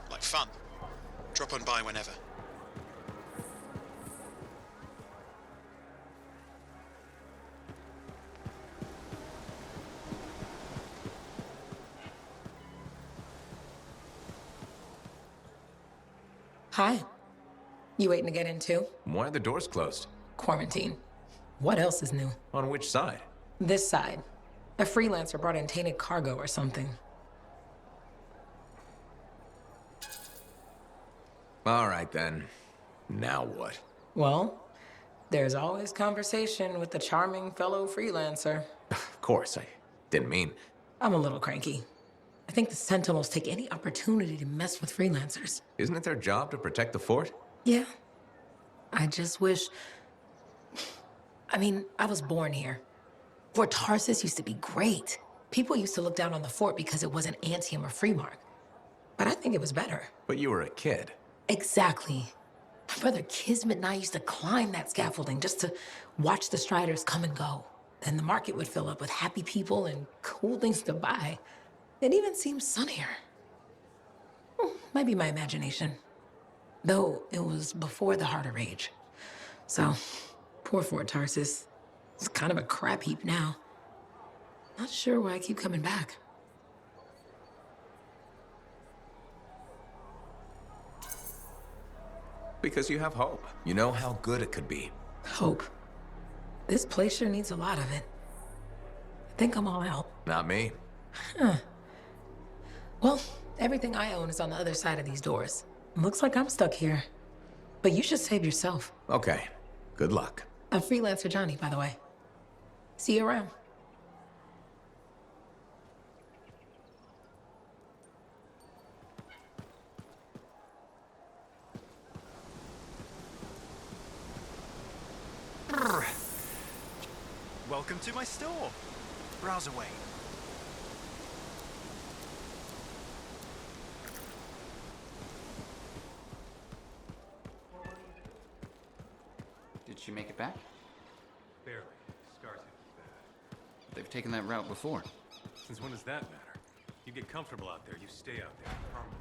like fun. Drop on by whenever. Hi. You waiting to get in too? Why are the doors closed? Quarantine. What else is new? On which side? This side. A freelancer brought in tainted cargo or something. All right then. Now what? Well, there's always conversation with the charming fellow freelancer. Of course, I didn't mean... I'm a little cranky. I think the Sentinels take any opportunity to mess with freelancers. Isn't it their job to protect the fort? Yeah. I just wish... I mean, I was born here. Fort Tarsis used to be great. People used to look down on the fort because it wasn't Anthem or Freemark. But I think it was better. But you were a kid. Exactly. My brother Kismet and I used to climb that scaffolding just to watch the Striders come and go. Then the market would fill up with happy people and cool things to buy. It even seemed sunnier. Might be my imagination. Though it was before the Heart of Rage. So, poor Fort Tarsis. It's kind of a crap heap now. Not sure why I keep coming back. Because you have hope. You know how good it could be. Hope. This place sure needs a lot of it. I think I'm all out. Not me. Huh. Well, everything I own is on the other side of these doors. Looks like I'm stuck here. But you should save yourself. Okay. Good luck. I'm Freelancer Johnny, by the way. See you around. Welcome to my store. Browse away. Did she make it back? Barely. Scar tissue bad. They've taken that route before. Since when does that matter? You get comfortable out there, you stay out there. Permanently.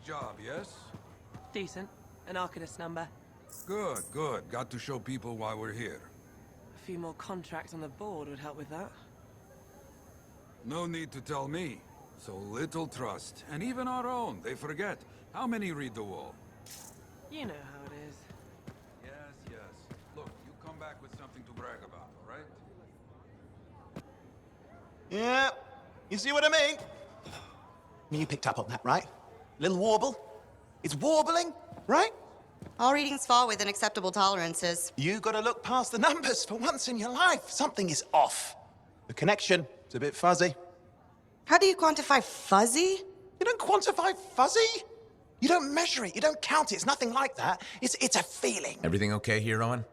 job, yes? Decent. An Arcanist number. Good, good. Got to show people why we're here. A few more contracts on the board would help with that. No need to tell me. So little trust. And even our own, they forget. How many read the wall? You know how it is. Yes, yes. Look, you come back with something to brag about, all right? Yeah, you see what I mean? You picked up on that, right? Little warble? It's warbling, right? All readings fall within acceptable tolerances. You gotta look past the numbers for once in your life. Something is off. The connection is a bit fuzzy. How do you quantify fuzzy? You don't quantify fuzzy. You don't measure it. You don't count it. It's nothing like that. It's a feeling. Everything okay here, Owen?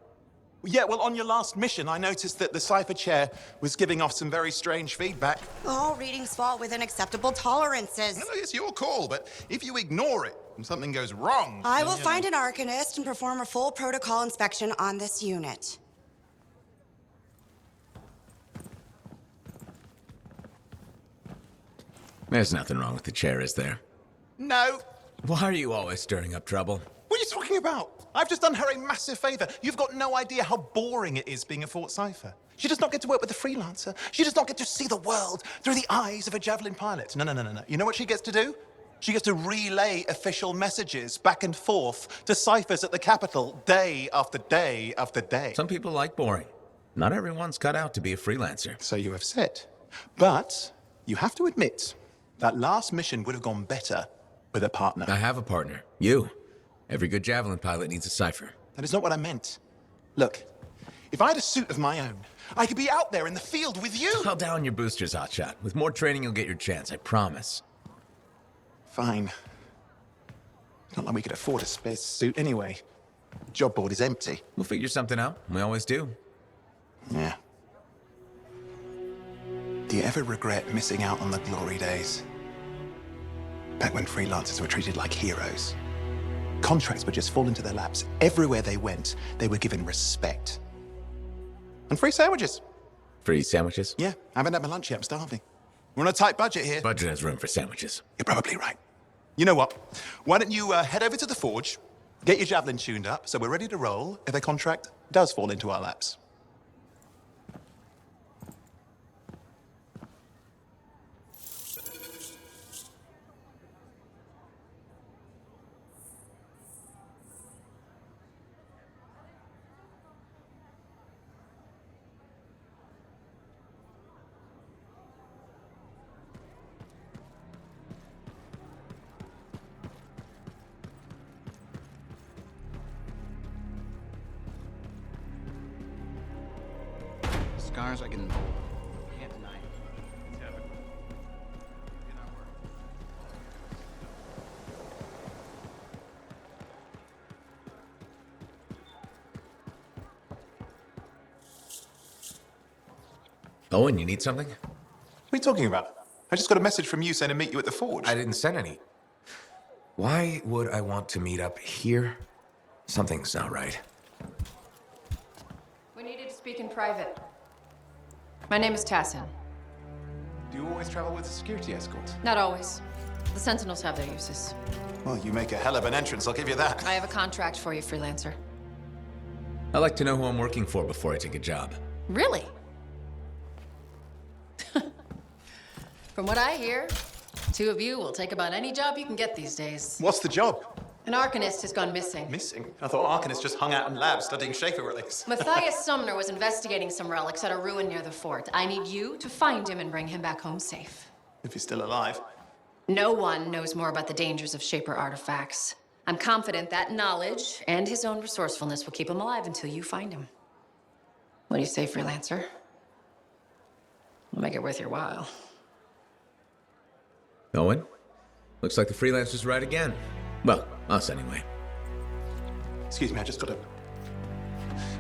Yeah, well, on your last mission, I noticed that the cipher chair was giving off some very strange feedback. All readings fall within acceptable tolerances. Well, it's your call, but if you ignore it and something goes wrong... I will find an Arcanist and perform a full protocol inspection on this unit. There's nothing wrong with the chair, is there? No. Why are you always stirring up trouble? What are you talking about? I've just done her a massive favor. You've got no idea how boring it is being a Fort Cipher. She does not get to work with the Freelancer. She does not get to see the world through the eyes of a Javelin pilot. No. You know what she gets to do? She gets to relay official messages back and forth to ciphers at the Capitol day after day after day. Some people like boring. Not everyone's cut out to be a freelancer. So you have said. But you have to admit, that last mission would have gone better with a partner. I have a partner. You. Every good Javelin pilot needs a cipher. That is not what I meant. Look, if I had a suit of my own, I could be out there in the field with you. I'll down your boosters, hotshot. With more training, you'll get your chance, I promise. Fine. It's not like we could afford a spare suit anyway. The job board is empty. We'll figure something out. We always do. Yeah. Do you ever regret missing out on the glory days? Back when freelancers were treated like heroes. Contracts would just fall into their laps. Everywhere they went, they were given respect. And free sandwiches. Free sandwiches? Yeah, I haven't had my lunch yet. I'm starving. We're on a tight budget here. Budget has room for sandwiches. You're probably right. You know what? Why don't you head over to the forge, get your Javelin tuned up, so we're ready to roll if a contract does fall into our laps. Scars I can't deny. Owen, you need something? What are you talking about? I just got a message from you saying to meet you at the forge. I didn't send any. Why would I want to meet up here? Something's not right. We needed to speak in private. My name is Tassin. Do you always travel with a security escort? Not always. The Sentinels have their uses. Well, you make a hell of an entrance, I'll give you that. I have a contract for you, Freelancer. I like to know who I'm working for before I take a job. Really? From what I hear, two of you will take about any job you can get these days. What's the job? An Arcanist has gone missing. Missing? I thought Arcanists just hung out in labs studying Schaefer relics. Matthias Sumner was investigating some relics at a ruin near the fort. I need you to find him and bring him back home safe. If he's still alive. No one knows more about the dangers of Shaper artifacts. I'm confident that knowledge and his own resourcefulness will keep him alive until you find him. What do you say, Freelancer? We'll make it worth your while. Owen? Looks like the Freelancer's right again. Well, us anyway. Excuse me, I just got a...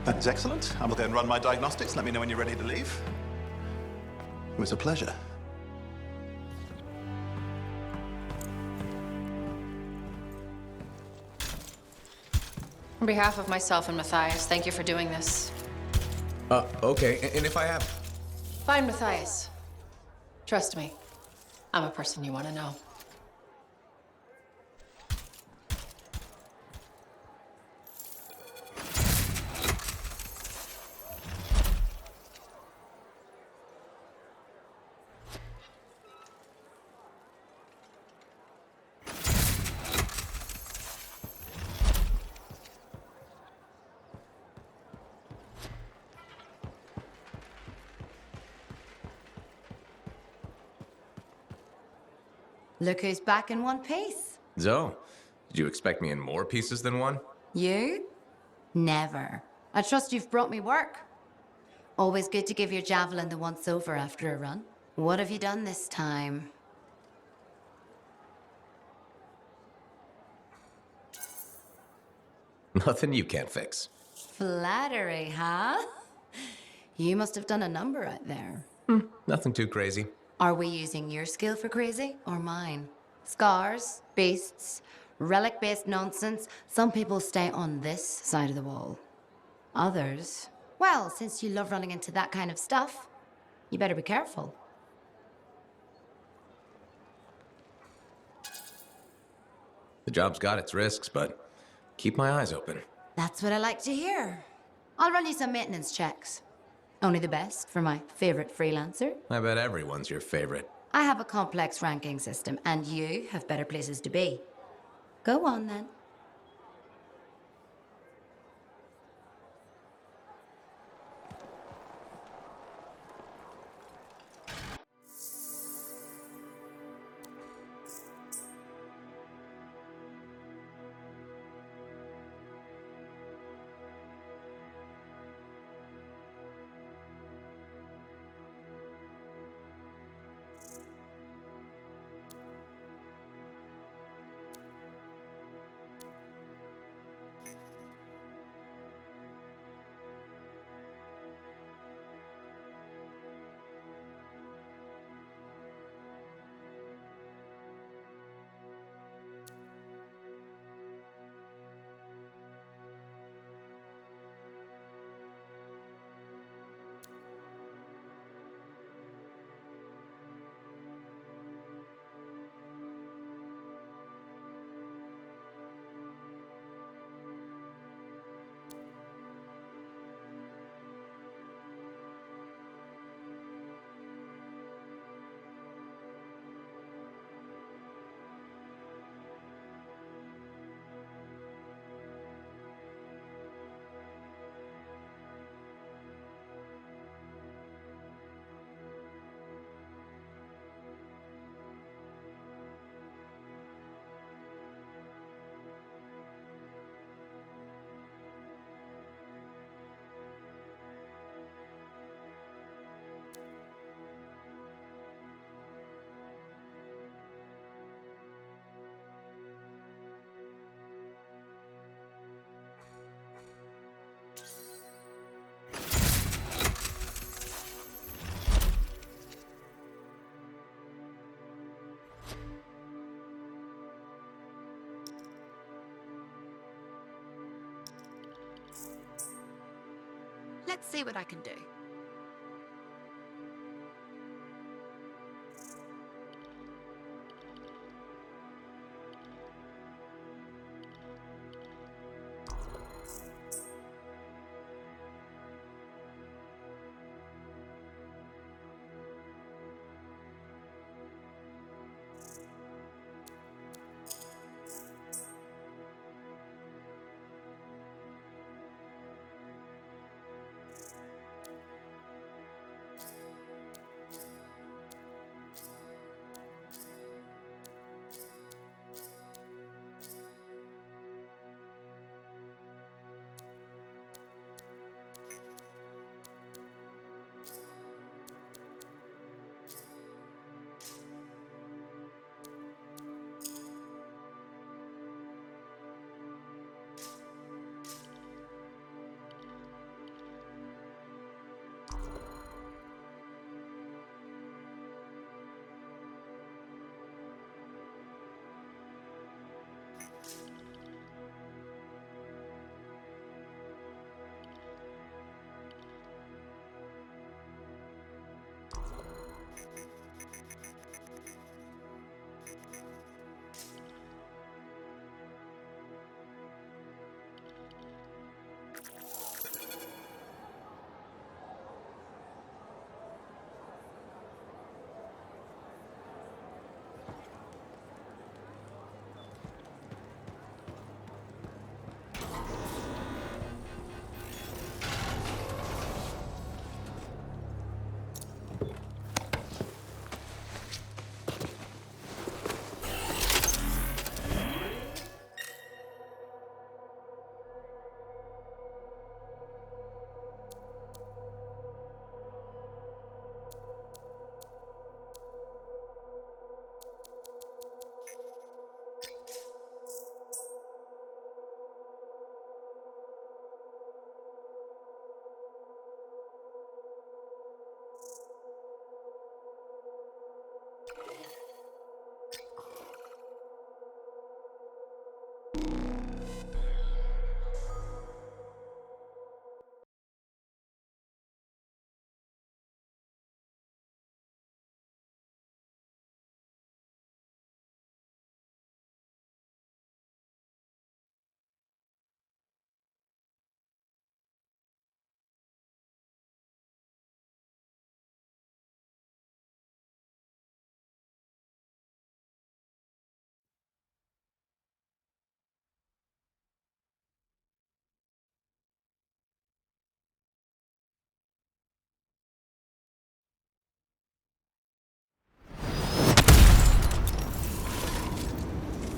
That is excellent. I will go and run my diagnostics. Let me know when you're ready to leave. It was a pleasure. On behalf of myself and Matthias, thank you for doing this. Okay, and if I have... Find Matthias. Trust me, I'm a person you want to know. Look who's back in one piece. Zoe, did you expect me in more pieces than one? You? Never. I trust you've brought me work. Always good to give your javelin the once-over after a run. What have you done this time? Nothing you can't fix. Flattery, huh? You must have done a number out there. Nothing too crazy. Are we using your skill for crazy or mine? Scars, beasts, relic-based nonsense. Some people stay on this side of the wall. Others, well, since you love running into that kind of stuff, you better be careful. The job's got its risks, but keep my eyes open. That's what I like to hear. I'll run you some maintenance checks. Only the best for my favorite freelancer. I bet everyone's your favorite. I have a complex ranking system, and you have better places to be. Go on, then. Let's see what I can do.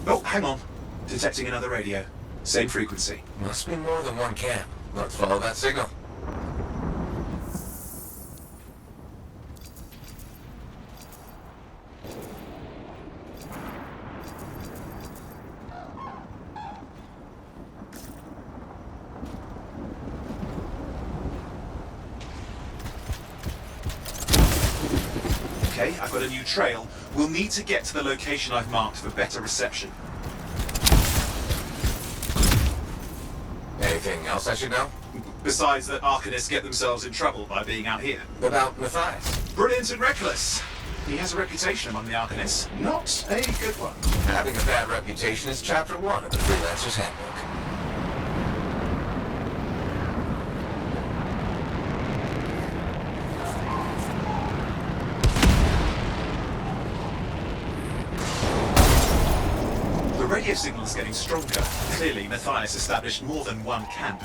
Oh, hang on. Detecting another radio. Same frequency. Must be more than one camp. Let's follow that signal. Okay, I've got a new trail. We'll need to get to the location I've marked for better reception. Anything else I should know? Besides that Arcanists get themselves in trouble by being out here. About Matthias? Brilliant and reckless. He has a reputation among the Arcanists. Not a good one. Having a bad reputation is chapter 1 of the Freelancer's Handbook. The radio signal is getting stronger. Clearly, Matthias established more than one camp.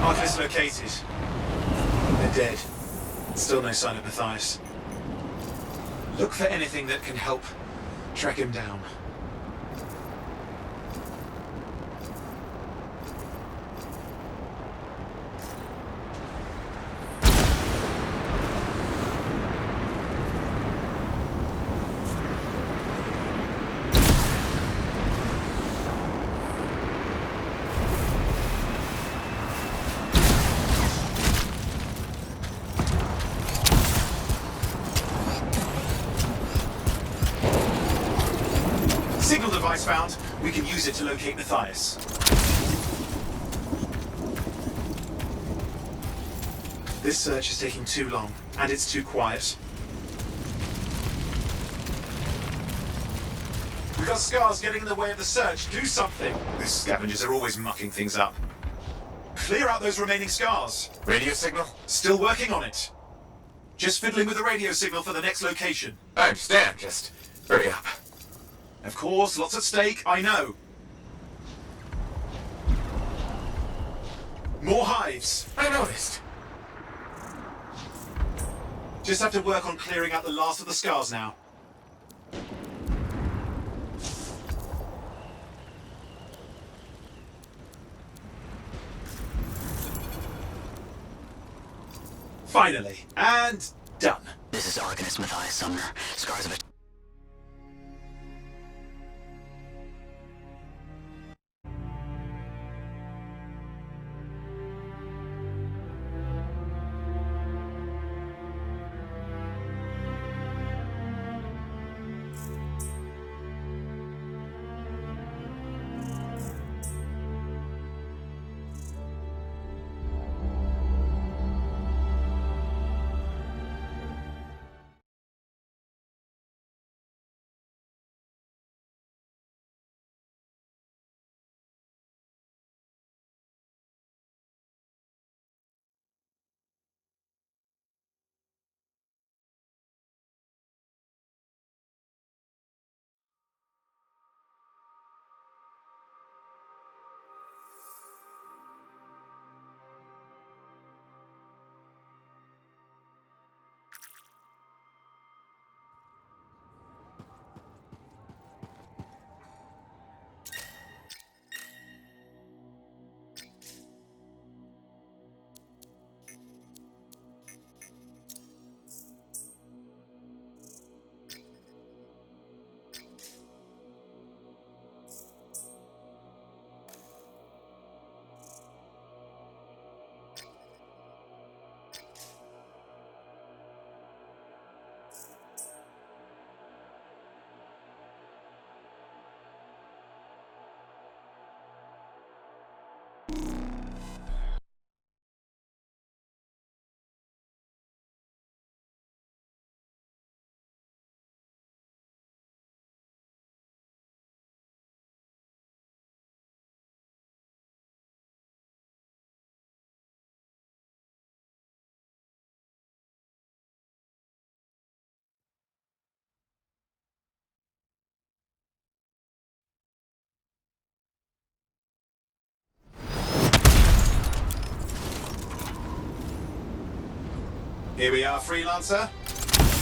Arcanist located. They're dead. Still no sign of Matthias. Look for anything that can help track him down. Signal device found. We can use it to locate Matthias. This search is taking too long, and it's too quiet. We've got scars getting in the way of the search. Do something. These scavengers are always mucking things up. Clear out those remaining scars. Radio signal? Still working on it. Just fiddling with the radio signal for the next location. I understand, just hurry up. Of course, lots at stake, I know. More hives. I noticed. Just have to work on clearing out the last of the scars now. Finally, and done. This is Arcanist Matthias Sumner. Scars of a Here we are, Freelancer.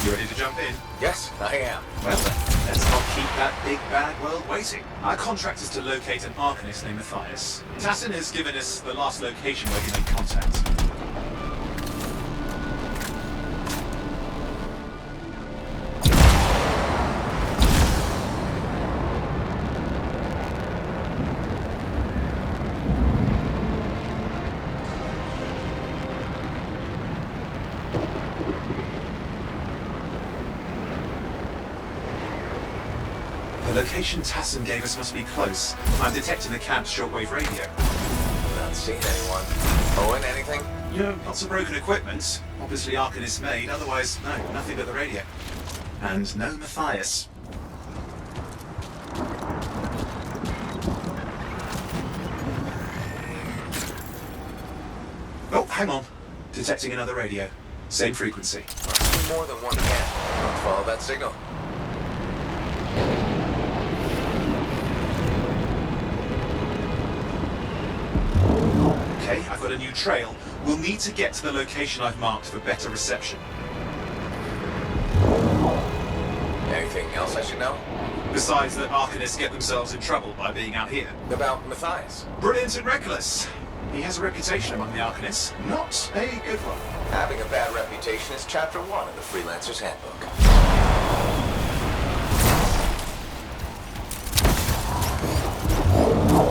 You ready to jump in? Yes, I am. Well then, let's not keep that big bad world waiting. Our contract is to locate an Arcanist named Matthias. Tassin has given us the last location where he made contact. The location Tassin gave us must be close. I'm detecting the camp's shortwave radio. Not seeing anyone. Owen, anything? Lots of broken equipment. Obviously Arcanist made, otherwise, no, nothing but the radio. And no Matthias. Oh, hang on. Detecting another radio. Same frequency. Must be more than one camp. Don't follow that signal. Okay, I've got a new trail. We'll need to get to the location I've marked for better reception. Anything else I should know? Besides that Arcanists get themselves in trouble by being out here. About Matthias? Brilliant and reckless. He has a reputation among the Arcanists. Not a good one. Having a bad reputation is chapter 1 of the Freelancer's Handbook.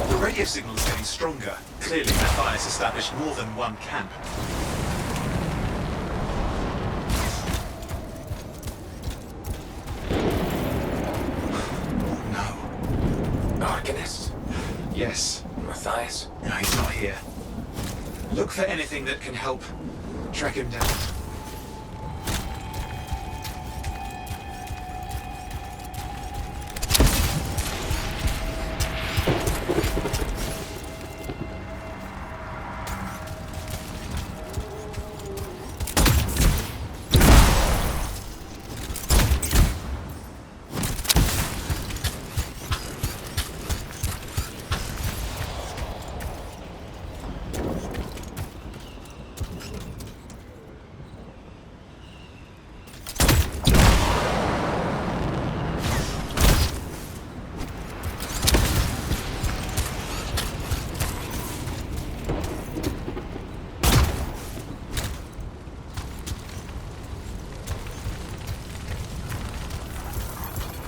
The radio signal is getting stronger. Clearly Matthias established more than one camp. No. Arcanist? Yes. Matthias? No, he's not here. Look for anything that can help track him down.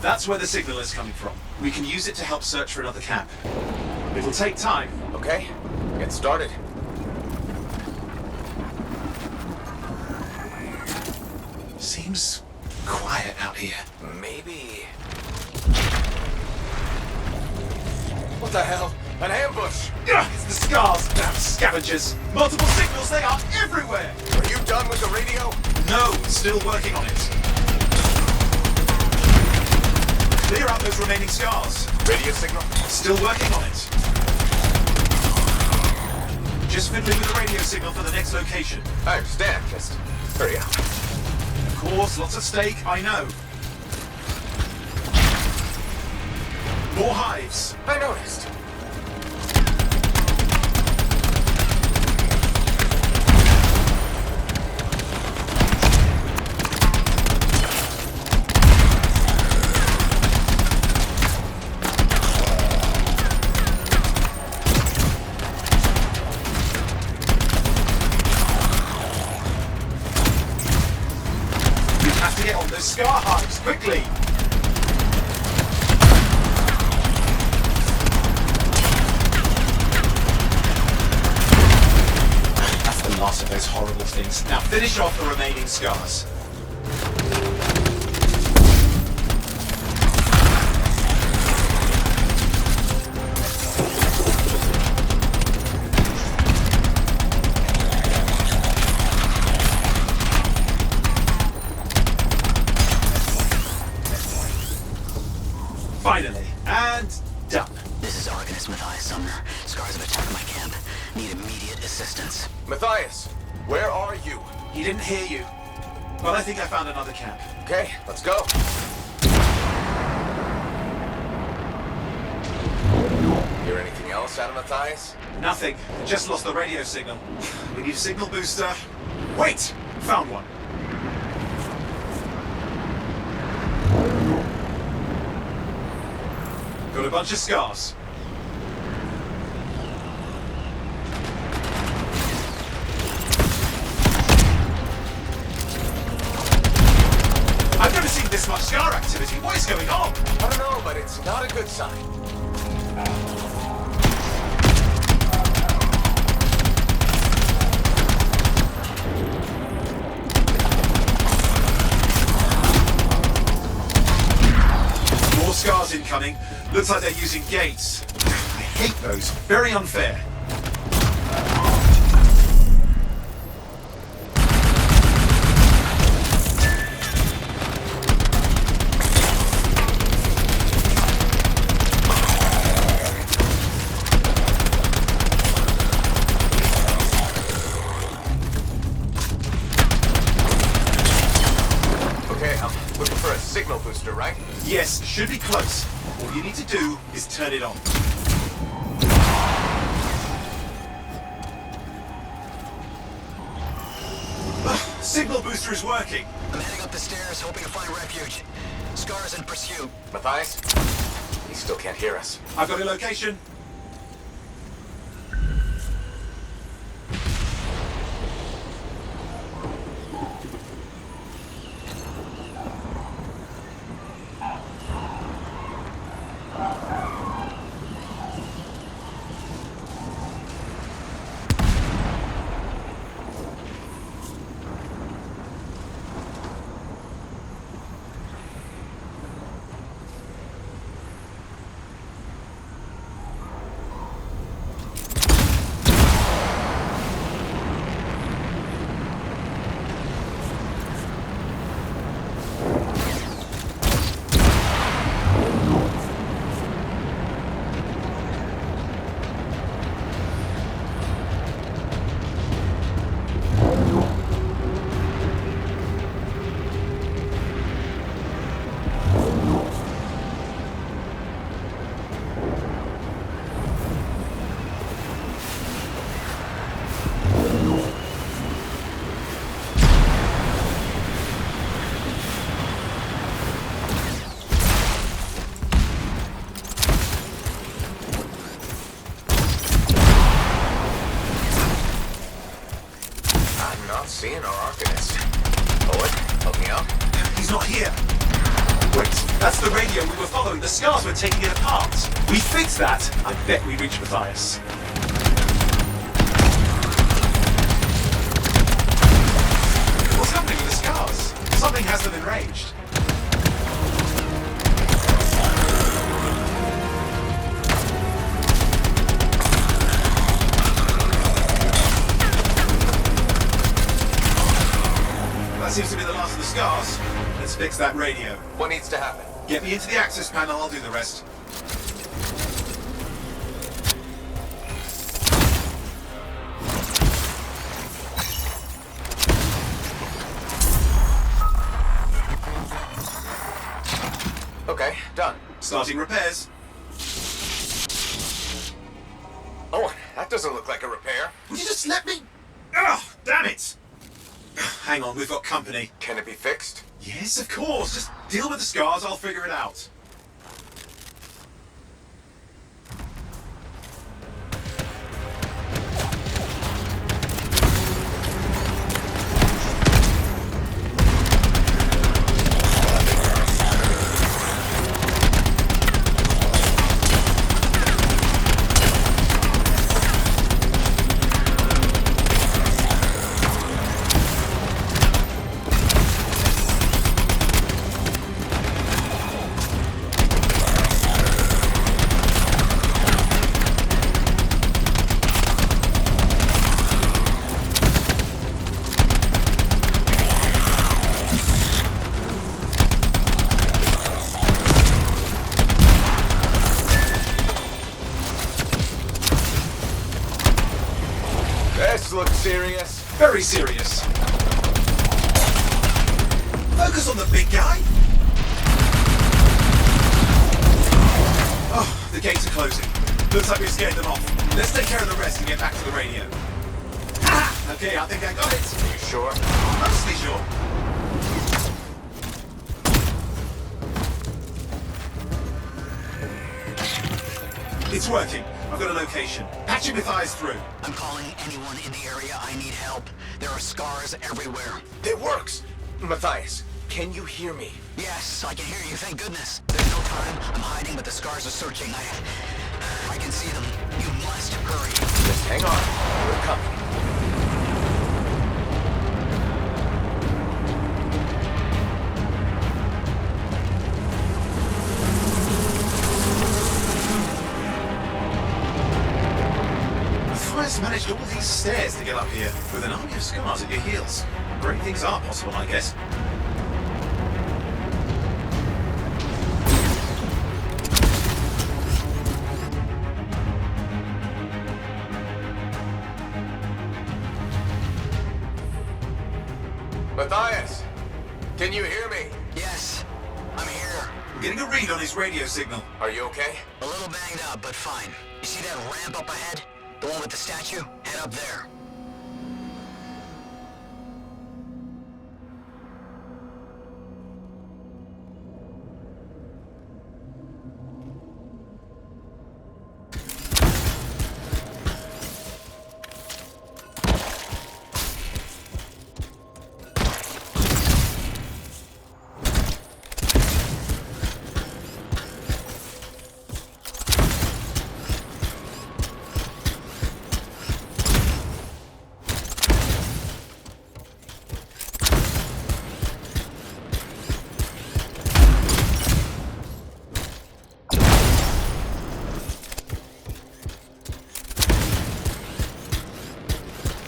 That's where the signal is coming from. We can use it to help search for another camp. It'll take time. Okay, get started. Seems quiet out here. Maybe... What the hell? An ambush! Ugh, it's the scars! Damn scavengers! Multiple signals, they are everywhere! Are you done with the radio? No, still working on it. Clear out those remaining scars. Radio signal? Still working on it. Just fiddling with the radio signal for the next location. I understand, just hurry up. Of course, lots at stake, I know. More hives. I noticed. Get on those scar hives, quickly! That's the last of those horrible things. Now finish off the remaining scars. Finally, and done. This is Arcanist Matthias Sumner. Scars of attack my camp. Need immediate assistance. Matthias, where are you? He didn't hear you. But I think I found another camp. Okay, let's go. Hear anything else out of Matthias? Nothing. Just lost the radio signal. We need a signal booster. Wait! Found one. a bunch of scars. I've never seen this much scar activity. What is going on? I don't know, but it's not a good sign. More scars incoming. Looks like they're using gates. I hate those. Very unfair. Signal booster, right? Yes, should be close. All you need to do is turn it on. Signal booster is working. I'm heading up the stairs, hoping to find refuge. Scar's in pursuit. Matthias? He still can't hear us. I've got a location. Seeing our Arcanist. Poet, help me out. He's not here. Wait, that's the radio we were following. The scars were taking it apart. We fixed that. I bet we reached Matthias. What's happening with the scars? Something has them enraged. That seems to be the last of the scars. Let's fix that radio. What needs to happen? Get me into the access panel, I'll do the rest. Okay, done. Starting repairs. Oh, that doesn't look like a repair. Would you just let me? Oh, damn it! Hang on, we've got company. Can it be fixed? Yes, of course. Just deal with the scars, I'll figure it out. This looks serious. Very serious. Focus on the big guy. Oh, the gates are closing. Looks like we scared them off. Let's take care of the rest and get back to the radio. Ah! Okay, I think I got it. Are you sure? Mostly sure. It's working. I've got a location. Patching Matthias through. I'm calling anyone in the area. I need help. There are scars everywhere. It works! Matthias, can you hear me? Yes, I can hear you, thank goodness. There's no time. I'm hiding, but the scars are searching. I can see them. You must hurry. Just hang on. We're coming. Matthias managed all these stairs to get up here with an army of scars at your heels. Great things are possible, I guess. Matthias, can you hear me? Yes, I'm here. I'm getting a read on his radio signal. Are you okay? A little banged up, but fine. You see that ramp up ahead? The one with the statue? Head up there.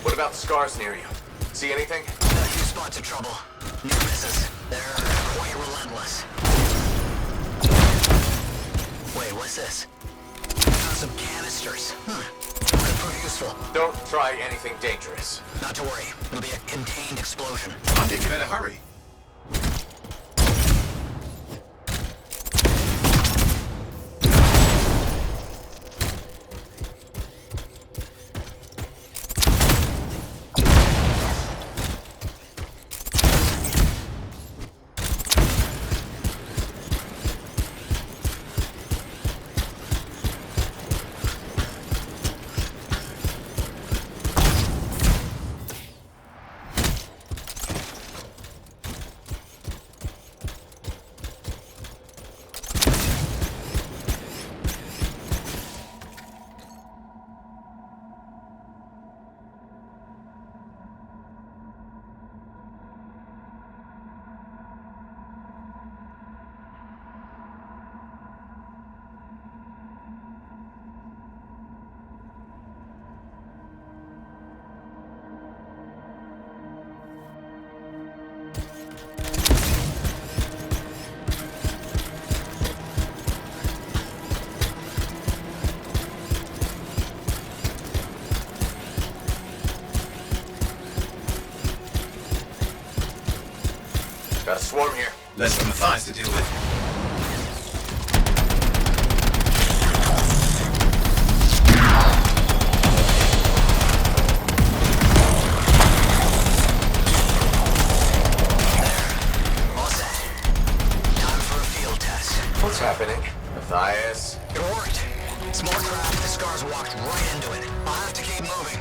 What about the scars near you? See anything? A few spots of trouble. Near misses. They're quite relentless. Wait, what's this? Found some canisters. Could prove useful. Don't try anything dangerous. Not to worry. It'll be a contained explosion. I think you better hurry. Got a swarm here. Less for Matthias to deal with. All set. Time for a field test. What's happening? Matthias? It worked. Small craft, the scars walked right into it. I'll have to keep moving.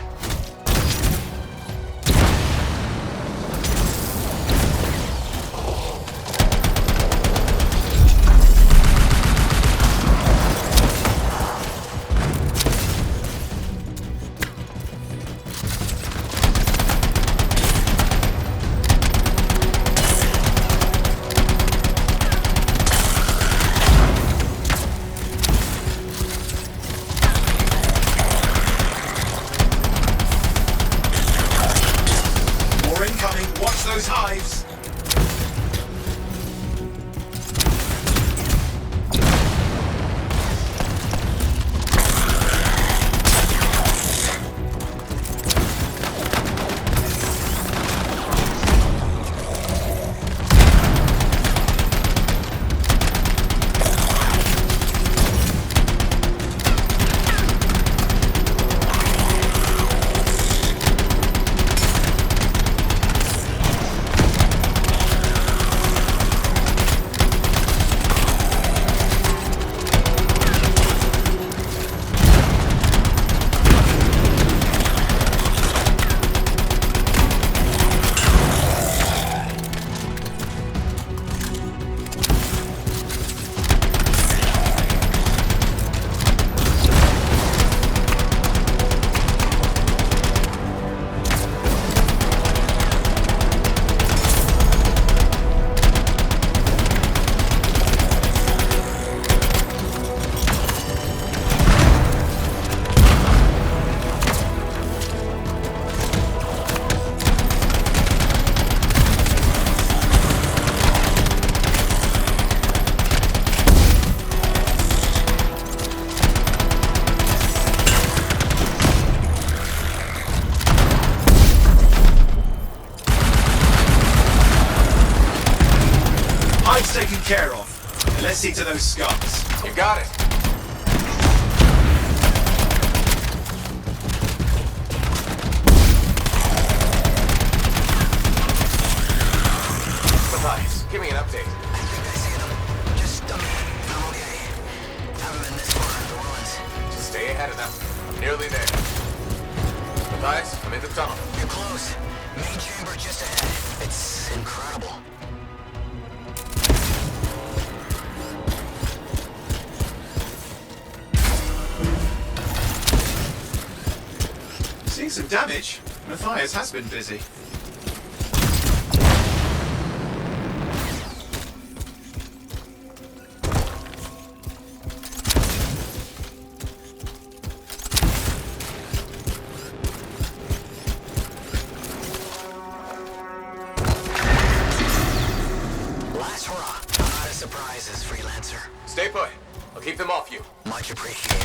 taken care of. And let's see to those scars. You got it. Matthias, give me an update. I think I see them. Just, I'm okay. Haven't been this far in the ruins. Just stay ahead of them. I'm nearly there. Matthias, I'm in the tunnel. You're close. Main chamber just ahead. It's incredible. Seeing some damage. Matthias has been busy. Last hurrah. I'm out of surprises, Freelancer. Stay put. I'll keep them off you. Much appreciated.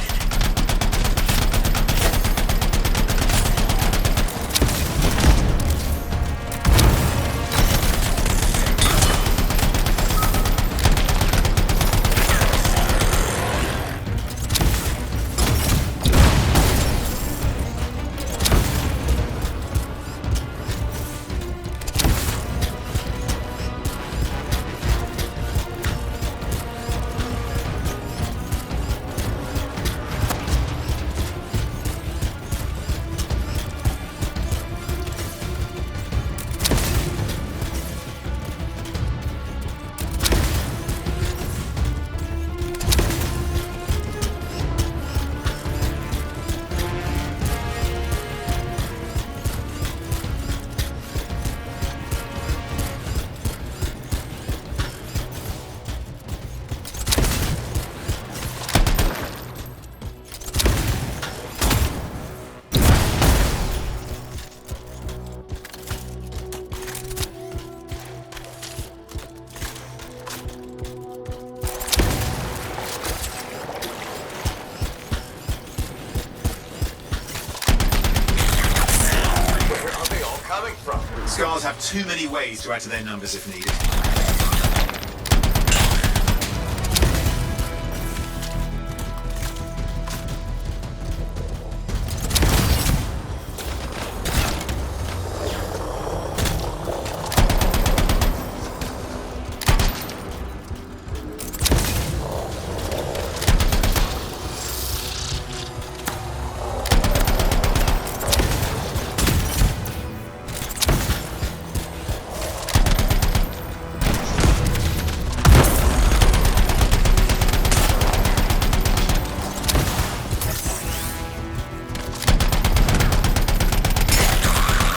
Scars have too many ways to add to their numbers if needed.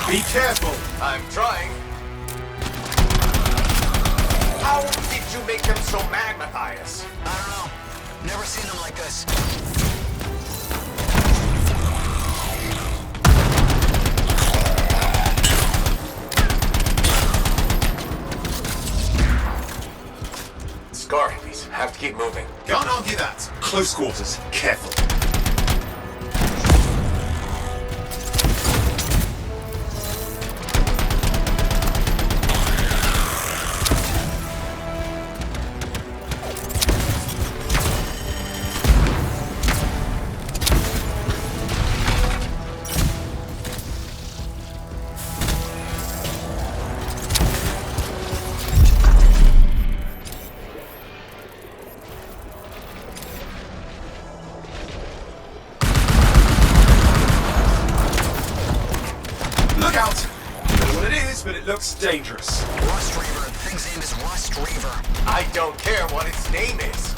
Be careful! I'm trying. How did you make them so mad, Matthias? I don't know. Never seen them like this. Scar hippies. Have to keep moving. Can't argue that. Close quarters. Careful. Look out! I don't know what it is, but it looks dangerous. Rust Reaver. The thing's name is Rust Reaver. I don't care what its name is.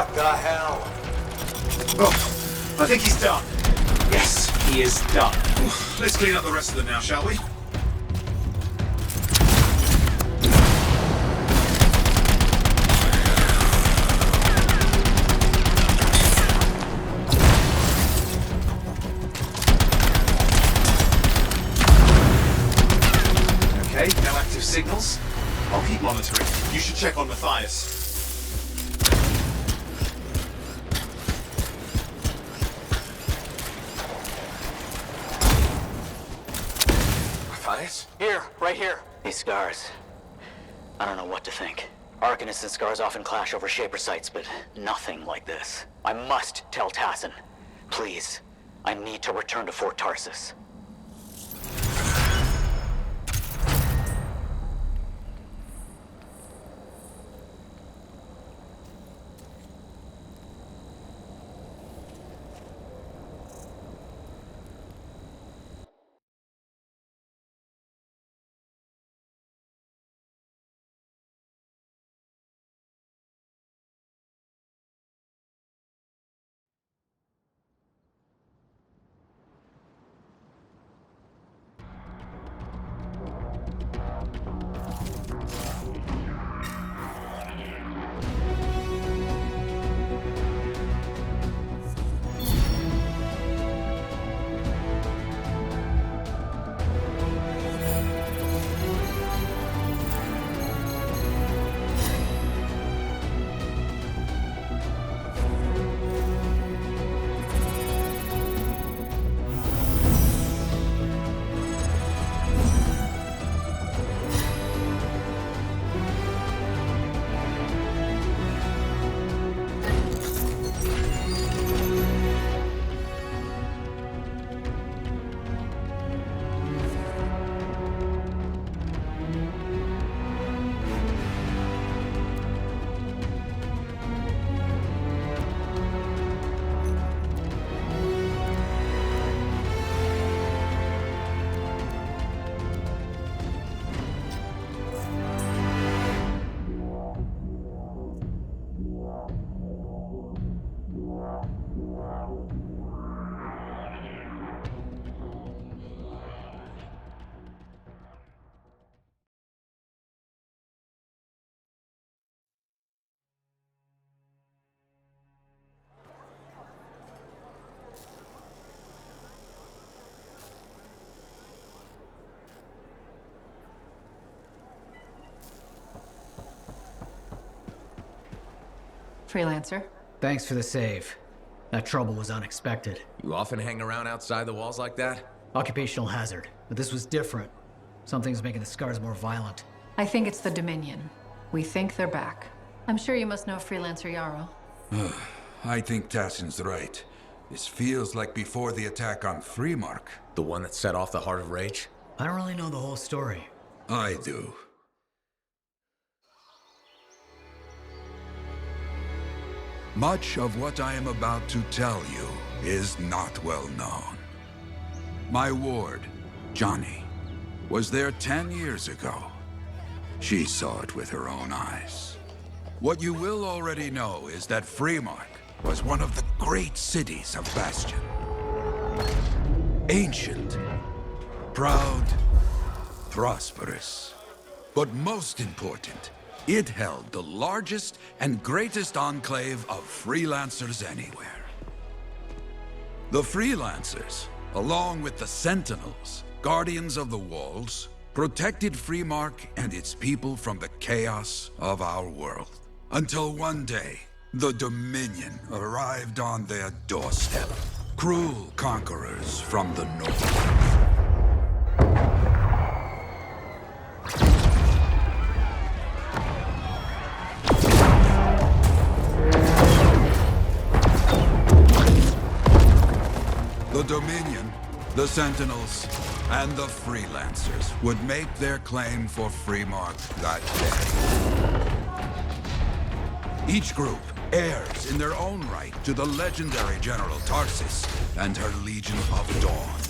What the hell? Oh, I think he's done. Yes, he is done. Let's clean up the rest of them now, shall we? Okay, no active signals. I'll keep monitoring. You should check on Matthias. Matthias? Here, right here. These scars. I don't know what to think. Arcanists and scars often clash over Shaper sites, but nothing like this. I must tell Tassin. Please. I need to return to Fort Tarsus. Freelancer. Thanks for the save. That trouble was unexpected. You often hang around outside the walls like that? Occupational hazard, but this was different. Something's making the scars more violent. I think it's the Dominion. We think they're back. I'm sure you must know Freelancer Yarrow. I think Tassin's right. This feels like before the attack on Freemark. The one that set off the Heart of Rage? I don't really know the whole story. I do. Much of what I am about to tell you is not well known. My ward, Johnny, was there 10 years ago. She saw it with her own eyes. What you will already know is that Freemark was one of the great cities of Bastion. Ancient, proud, prosperous. But most important, it held the largest and greatest enclave of Freelancers anywhere. The Freelancers, along with the Sentinels, guardians of the walls, protected Freemark and its people from the chaos of our world. Until one day, the Dominion arrived on their doorstep. Cruel conquerors from the north. The Dominion, the Sentinels, and the Freelancers would make their claim for Freemark that day. Each group heirs in their own right to the legendary General Tarsus and her Legion of Dawn.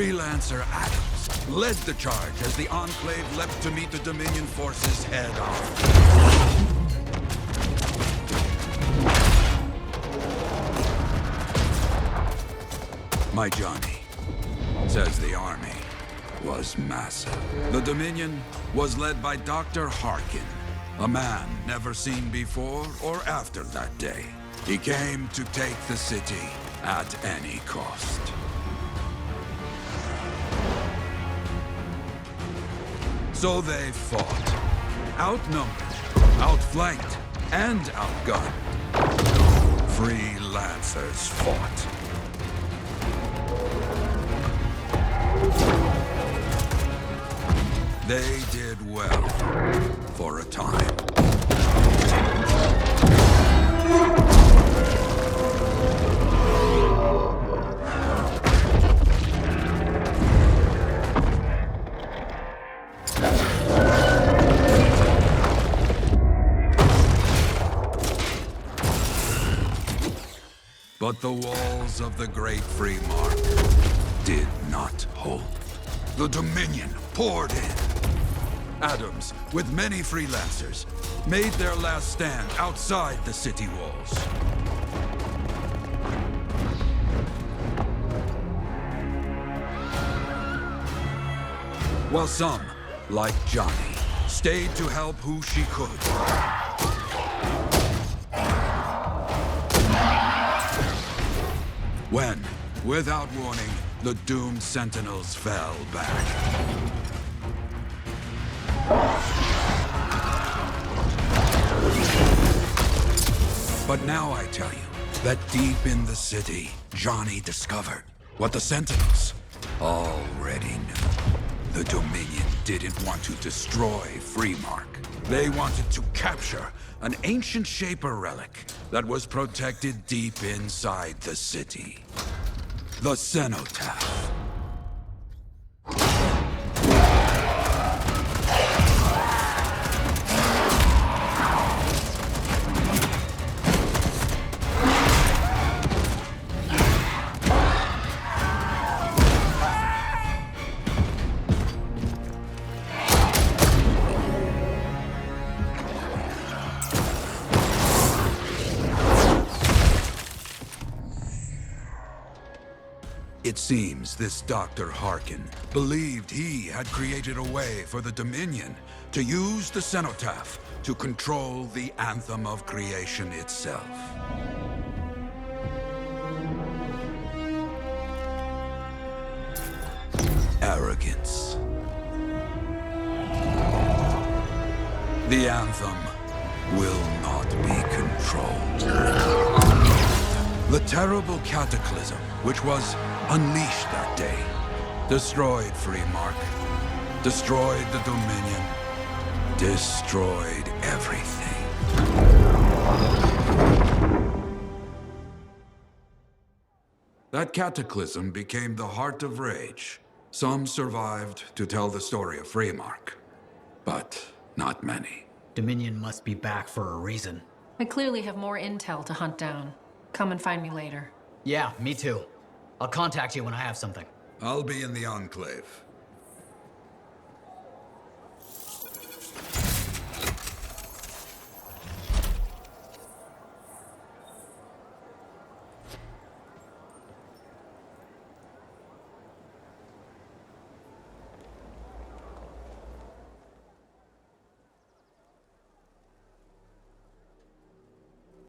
Freelancer Adams led the charge as the Enclave leapt to meet the Dominion forces head-on. My Johnny says the army was massive. The Dominion was led by Dr. Harkin, a man never seen before or after that day. He came to take the city at any cost. So they fought, outnumbered, outflanked, and outgunned. Freelancers fought. They did well for a time. But the walls of the Great Free Mark did not hold. The Dominion poured in. Adams, with many Freelancers, made their last stand outside the city walls. While some, like Johnny, stayed to help who she could. When, without warning, the doomed Sentinels fell back. But now I tell you that deep in the city, Johnny discovered what the Sentinels already knew. The Dominion didn't want to destroy Freemark. They wanted to capture an ancient Shaper relic that was protected deep inside the city. The Cenotaph. It seems this Dr. Harkin believed he had created a way for the Dominion to use the Cenotaph to control the Anthem of Creation itself. Arrogance. The Anthem will not be controlled. The terrible cataclysm, which was unleashed that day, destroyed Freemark, destroyed the Dominion, destroyed everything. That cataclysm became the heart of rage. Some survived to tell the story of Freemark, but not many. Dominion must be back for a reason. I clearly have more intel to hunt down. Come and find me later. Yeah, me too. I'll contact you when I have something. I'll be in the Enclave.